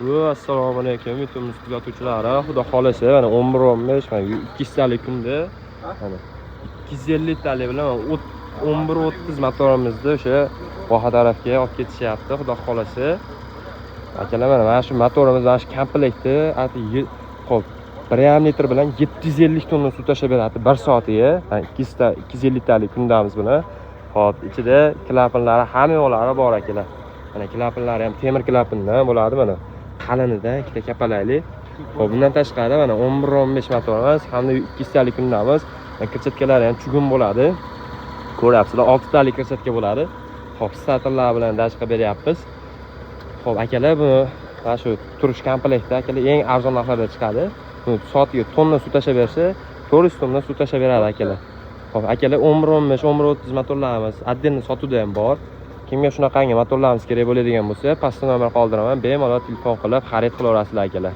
Assalomu alaykum YouTube kuzatuvchilari. Xudo xolasa mana 11-15 mana 200 talik kunda mana 250 talik bilan 11-30 motorimizni o'sha Voha tarafga olib ketishyapti. Xudo xolasa. Akalar mana shu motorimiz mana shu komplekti xo'p 1,5 litr bilan 750 tonna suv tashab beradi 1 soatiga. 250 talik kundamiz bilan. Xo'p, ichida klapanlari hamma yo'llari bor akalar. Mana klapanlari ham temir klapandan bo'ladi mana. Qalinidan ikkita kapalayli. Xo'p, bundan tashqari mana 11-15 motorimiz hamda 200 talik kundamiz. Kirchatkalari ham chugun bo'ladi. Ko'ryapsizlar, 6 talik kirchatka bo'ladi. Xo'p, starterlar bilan dashqa beryapmiz. Xo'p, akalar buni mana shu turish komplektda akalar eng arzon narxlarda chiqadi. Buni soatiga tonna suv tashab bersa, 400 tonna suv tashab beradi akalar. Xo'p, akalar 11-15, 11-30 motorlarimiz отдельно sotuvda ham bor. Kimga shunaqangi motorlarimiz kerak bo'ladigan bo'lsa, pastda nomer qoldiraman, bemalol telefon qilib xarid qilaverasizlar akalar.